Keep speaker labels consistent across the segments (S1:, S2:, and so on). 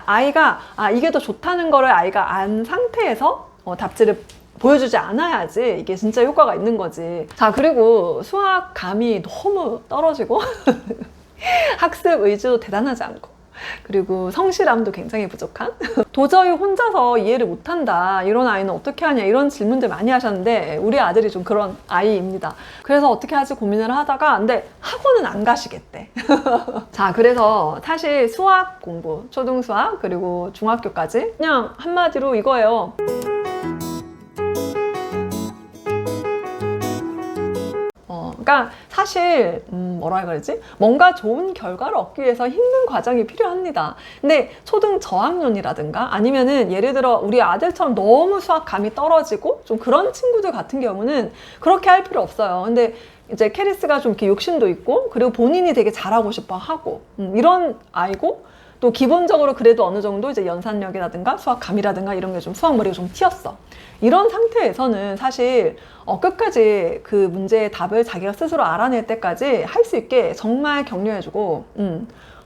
S1: 아이가 이게 더 좋다는 거를 아이가 안 상태에서 답지를 보여주지 않아야지 이게 진짜 효과가 있는 거지. 자, 그리고 수학감이 너무 떨어지고 학습 의지도 대단하지 않고, 그리고 성실함도 굉장히 부족한 도저히 혼자서 이해를 못한다, 이런 아이는 어떻게 하냐, 이런 질문들 많이 하셨는데 우리 아들이 좀 그런 아이입니다. 그래서 어떻게 하지 고민을 하다가 근데 학원은 안 가시겠대. 자, 그래서 사실 수학 공부, 초등수학 그리고 중학교까지 그냥 한마디로 이거예요. 그러니까 사실 뭐라 그러지? 뭔가 좋은 결과를 얻기 위해서 힘든 과정이 필요합니다. 근데 초등 저학년이라든가 아니면은 예를 들어 우리 아들처럼 너무 수학감이 떨어지고 좀 그런 친구들 같은 경우는 그렇게 할 필요 없어요. 근데 이제 캐리스가 좀 이렇게 욕심도 있고 그리고 본인이 되게 잘하고 싶어 하고 이런 아이고, 또 기본적으로 그래도 어느 정도 이제 연산력이라든가 수학감이라든가 이런 게 좀 수학머리가 좀 튀었어. 이런 상태에서는 사실 끝까지 그 문제의 답을 자기가 스스로 알아낼 때까지 할 수 있게 정말 격려해주고,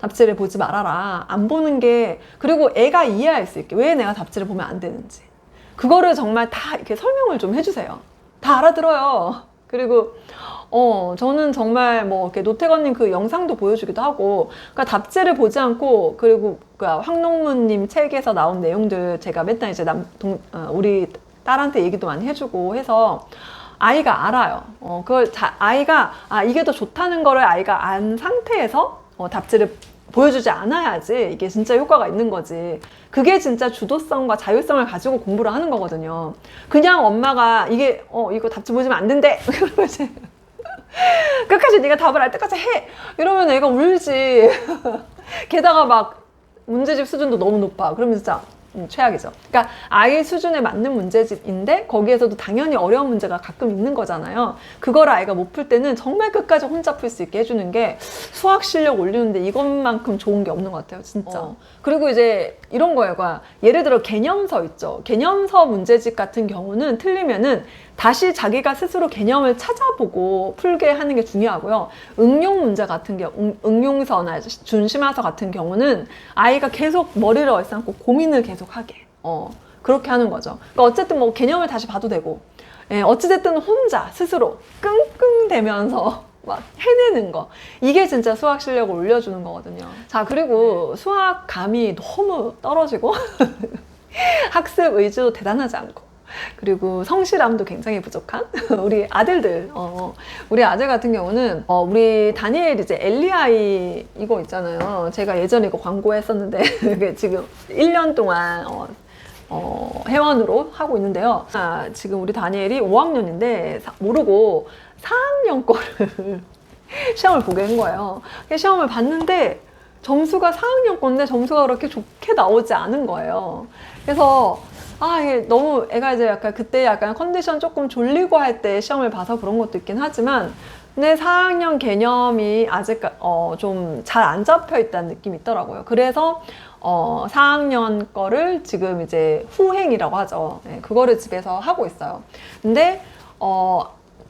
S1: 답지를 보지 말아라. 안 보는 게, 그리고 애가 이해할 수 있게 왜 내가 답지를 보면 안 되는지. 그거를 정말 다 이렇게 설명을 좀 해주세요. 다 알아들어요. 그리고 저는 정말 뭐 이렇게 노태건님 그 영상도 보여주기도 하고, 그러니까 답지를 보지 않고, 그리고 황농무님 책에서 나온 내용들 제가 맨날 이제 우리 딸한테 얘기도 많이 해주고 해서 아이가 알아요. 아이가 이게 더 좋다는 거를 아이가 안 상태에서 답지를 보여주지 않아야지 이게 진짜 효과가 있는 거지. 그게 진짜 주도성과 자율성을 가지고 공부를 하는 거거든요. 그냥 엄마가 이거 답지 보시면 안 된대. 그러지. 끝까지 네가 답을 알 때까지 해. 이러면 애가 울지. 게다가 막 문제집 수준도 너무 높아. 그러면 진짜 최악이죠. 그러니까 아이 수준에 맞는 문제집인데 거기에서도 당연히 어려운 문제가 가끔 있는 거잖아요. 그걸 아이가 못 풀 때는 정말 끝까지 혼자 풀 수 있게 해주는 게 수학 실력 올리는데 이것만큼 좋은 게 없는 것 같아요, 진짜. 그리고 이제 이런 거예요. 예를 들어 개념서 있죠. 개념서 문제집 같은 경우는 틀리면은 다시 자기가 스스로 개념을 찾아보고 풀게 하는 게 중요하고요. 응용 문제 같은 경우, 응용서나 준심화서 같은 경우는 아이가 계속 머리를 얼싸안고 고민을 계속 하게. 그렇게 하는 거죠. 그러니까 어쨌든 뭐 개념을 다시 봐도 되고, 어찌됐든 혼자 스스로 끙끙대면서 막 해내는 거, 이게 진짜 수학 실력을 올려주는 거거든요. 자, 그리고 수학감이 너무 떨어지고 학습 의지도 대단하지 않고, 그리고 성실함도 굉장히 부족한 우리 아들들. 우리 아들 같은 경우는 우리 다니엘 이제 엘리아이 이거 있잖아요. 제가 예전에 이거 광고했었는데 지금 1년 동안 회원으로 하고 있는데요. 지금 우리 다니엘이 5학년인데 모르고 4학년 거를 시험을 보게 한 거예요. 시험을 봤는데 점수가 4학년 건데 점수가 그렇게 좋게 나오지 않은 거예요. 그래서 이게 너무 애가 이제 약간 그때 약간 컨디션 조금 졸리고 할 때 시험을 봐서 그런 것도 있긴 하지만, 근데 4학년 개념이 아직 좀 잘 안 잡혀 있다는 느낌이 있더라고요. 그래서 4학년 거를 지금 이제 후행이라고 하죠. 그거를 집에서 하고 있어요. 근데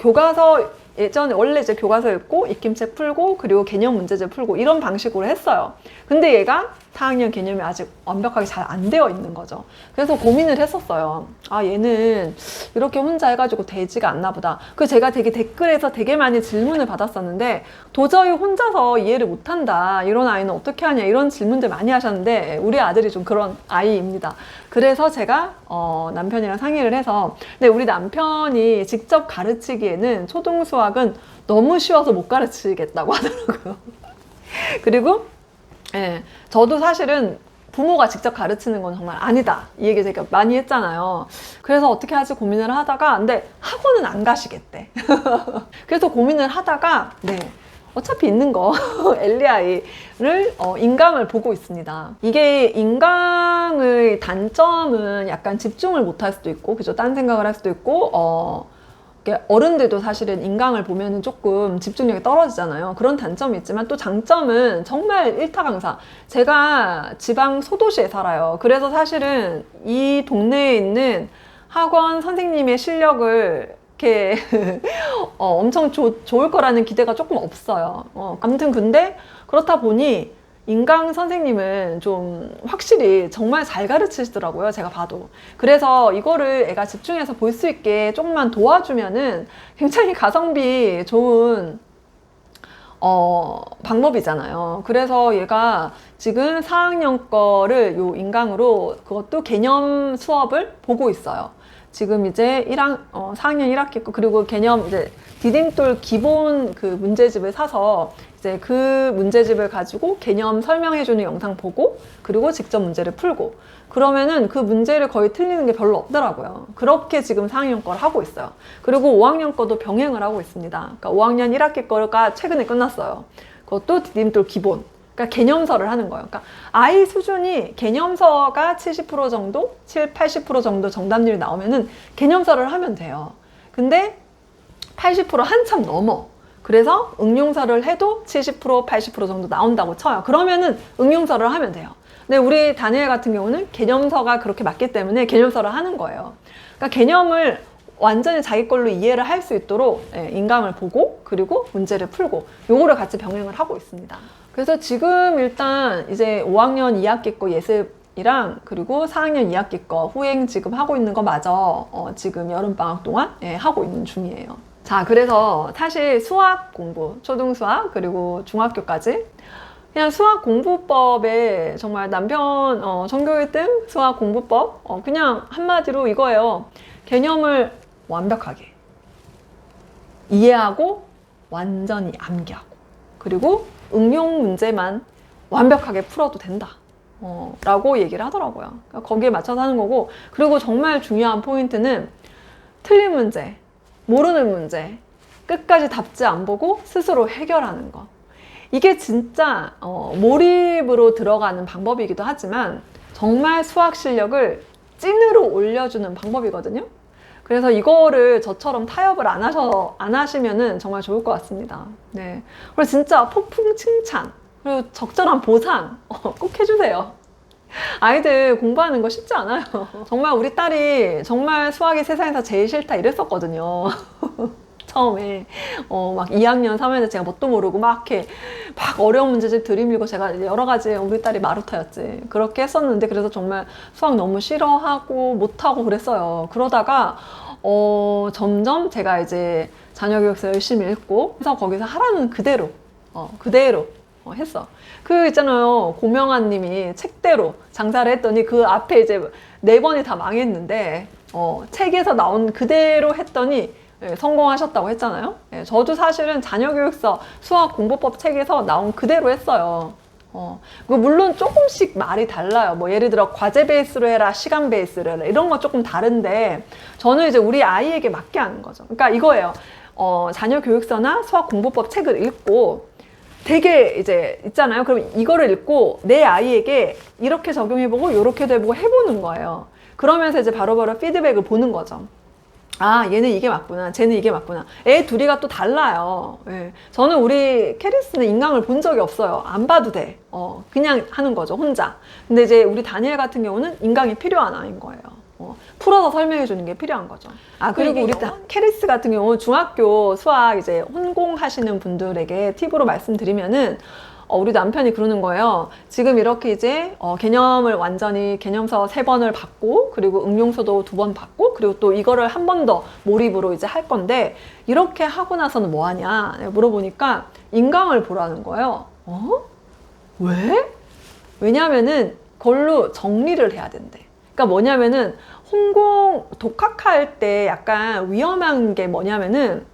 S1: 교과서 예전에 원래 이제 교과서 읽고 익힘책 풀고 그리고 개념 문제집 풀고 이런 방식으로 했어요. 근데 얘가 4학년 개념이 아직 완벽하게 잘 안 되어 있는 거죠. 그래서 고민을 했었어요. 얘는 이렇게 혼자 해가지고 되지가 않나 보다. 그래서 제가 되게 댓글에서 되게 많이 질문을 받았었는데, 도저히 혼자서 이해를 못한다, 이런 아이는 어떻게 하냐, 이런 질문들 많이 하셨는데 우리 아들이 좀 그런 아이입니다. 그래서 제가 남편이랑 상의를 해서, 근데 우리 남편이 직접 가르치기에는 초등 수학은 너무 쉬워서 못 가르치겠다고 하더라고요. 그리고 저도 사실은 부모가 직접 가르치는 건 정말 아니다, 이 얘기 제가 많이 했잖아요. 그래서 어떻게 하지 고민을 하다가, 근데 학원은 안 가시겠대. 그래서 고민을 하다가 어차피 있는 거 엘리아이를 인강을 보고 있습니다. 이게 인강의 단점은 약간 집중을 못 할 수도 있고, 그죠? 딴 생각을 할 수도 있고, 어른들도 사실은 인강을 보면은 조금 집중력이 떨어지잖아요. 그런 단점이 있지만 또 장점은 정말 일타강사. 제가 지방 소도시에 살아요. 그래서 사실은 이 동네에 있는 학원 선생님의 실력을 이렇게 엄청 좋을 거라는 기대가 조금 없어요. 아무튼 근데 그렇다 보니 인강 선생님은 좀 확실히 정말 잘 가르치시더라고요. 제가 봐도. 그래서 이거를 애가 집중해서 볼 수 있게 조금만 도와주면은 굉장히 가성비 좋은 방법이잖아요. 그래서 얘가 지금 4학년 거를 요 인강으로 그것도 개념 수업을 보고 있어요. 지금 이제 4학년 1학기 거, 그리고 개념 이제 디딤돌 기본 그 문제집을 사서 이제 그 문제집을 가지고 개념 설명해주는 영상 보고, 그리고 직접 문제를 풀고, 그러면은 그 문제를 거의 틀리는 게 별로 없더라고요. 그렇게 지금 4학년 거를 하고 있어요. 그리고 5학년 거도 병행을 하고 있습니다. 그러니까 5학년 1학기 거가 최근에 끝났어요. 그것도 디딤돌 기본. 그러니까 개념서를 하는 거예요. 그러니까 아이 수준이 개념서가 70% 정도, 80% 정도 정답률이 나오면은 개념서를 하면 돼요. 근데 80% 한참 넘어. 그래서 응용서를 해도 70%, 80% 정도 나온다고 쳐요. 그러면은 응용서를 하면 돼요. 근데 우리 다니엘 같은 경우는 개념서가 그렇게 맞기 때문에 개념서를 하는 거예요. 그러니까 개념을 완전히 자기 걸로 이해를 할 수 있도록 인강을 보고, 그리고 문제를 풀고, 요거를 같이 병행을 하고 있습니다. 그래서 지금 일단 이제 5학년 2학기 거 예습이랑, 그리고 4학년 2학기 거 후행 지금 하고 있는 거 마저 지금 여름방학 동안 하고 있는 중이에요. 자, 그래서 사실 수학 공부, 초등수학, 그리고 중학교까지 그냥 수학 공부법에 정말 남편 전교 1등 수학 공부법 그냥 한마디로 이거예요. 개념을 완벽하게 이해하고 완전히 암기하고, 그리고 응용 문제만 완벽하게 풀어도 된다 라고 얘기를 하더라고요. 그러니까 거기에 맞춰서 하는 거고, 그리고 정말 중요한 포인트는 틀린 문제, 모르는 문제 끝까지 답지 안 보고 스스로 해결하는 거. 이게 진짜 몰입으로 들어가는 방법이기도 하지만 정말 수학 실력을 찐으로 올려주는 방법이거든요. 그래서 이거를 저처럼 타협을 안 하시면은 정말 좋을 것 같습니다. 네. 그리고 진짜 폭풍 칭찬, 그리고 적절한 보상 꼭 해주세요. 아이들 공부하는 거 쉽지 않아요. 정말 우리 딸이 정말 수학이 세상에서 제일 싫다 이랬었거든요. 처음에 막 2학년 3학년 때 제가 뭣도 모르고 막 이렇게 막 어려운 문제집 들이밀고, 제가 여러 가지 우리 딸이 마루타였지 그렇게 했었는데, 그래서 정말 수학 너무 싫어하고 못하고 그랬어요. 그러다가 점점 제가 이제 자녀교육서 열심히 읽고 그래서 거기서 하라는 그대로 했어. 그 있잖아요, 고명환 님이 책대로 장사를 했더니 그 앞에 이제 4번이 다 망했는데 책에서 나온 그대로 했더니 성공하셨다고 했잖아요. 저도 사실은 자녀교육서 수학 공부법 책에서 나온 그대로 했어요. 물론 조금씩 말이 달라요. 뭐 예를 들어 과제 베이스로 해라, 시간 베이스로 해라, 이런 거 조금 다른데, 저는 이제 우리 아이에게 맞게 하는 거죠. 그러니까 이거예요. 자녀교육서나 수학 공부법 책을 읽고 되게 이제 있잖아요. 그럼 이거를 읽고 내 아이에게 이렇게 적용해보고 이렇게도 해보고 해보는 거예요. 그러면서 이제 바로바로 피드백을 보는 거죠. 아, 얘는 이게 맞구나, 쟤는 이게 맞구나. 애 둘이가 또 달라요. 저는 우리 캐리스는 인강을 본 적이 없어요. 안 봐도 돼. 그냥 하는 거죠, 혼자. 근데 이제 우리 다니엘 같은 경우는 인강이 필요한 아이인 거예요. 풀어서 설명해 주는 게 필요한 거죠. 아, 그리고 우리 캐리스 같은 경우 중학교 수학 이제 혼공하시는 분들에게 팁으로 말씀드리면은, 우리 남편이 그러는 거예요. 지금 이렇게 이제 개념을 완전히 개념서 3번을 받고, 그리고 응용서도 2번 받고, 그리고 또 이거를 한 번 더 몰입으로 이제 할 건데, 이렇게 하고 나서는 뭐 하냐 물어보니까 인강을 보라는 거예요. 왜? 왜냐면은 그걸로 정리를 해야 된대. 그러니까 뭐냐면은 혼공 독학할 때 약간 위험한 게 뭐냐면은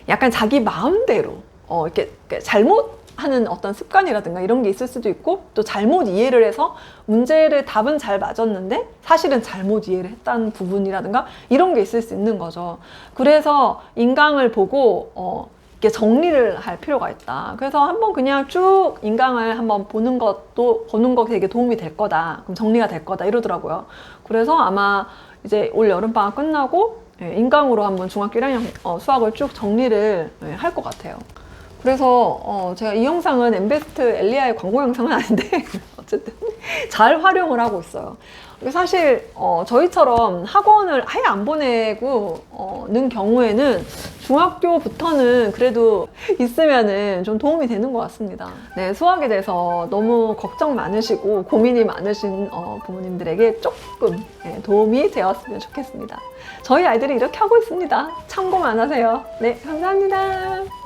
S1: 약간 자기 마음대로 이렇게 잘못하는 어떤 습관이라든가 이런 게 있을 수도 있고, 또 잘못 이해를 해서 문제를 답은 잘 맞았는데 사실은 잘못 이해를 했다는 부분이라든가 이런 게 있을 수 있는 거죠. 그래서 인강을 보고 이렇게 정리를 할 필요가 있다. 그래서 한번 그냥 쭉 인강을 한번 보는 거 되게 도움이 될 거다. 그럼 정리가 될 거다 이러더라고요. 그래서 아마 이제 올 여름방학 끝나고 인강으로 한번 중학교 1학년 수학을 쭉 정리를 할 것 같아요. 그래서 제가 이 영상은 엠베스트 엘리아의 광고 영상은 아닌데 어쨌든 잘 활용을 하고 있어요. 사실 저희처럼 학원을 아예 안 보내고 는 경우에는 중학교부터는 그래도 있으면은 좀 도움이 되는 것 같습니다. 네, 수학에 대해서 너무 걱정 많으시고 고민이 많으신 부모님들에게 조금 도움이 되었으면 좋겠습니다. 저희 아이들이 이렇게 하고 있습니다. 참고만 하세요. 네, 감사합니다.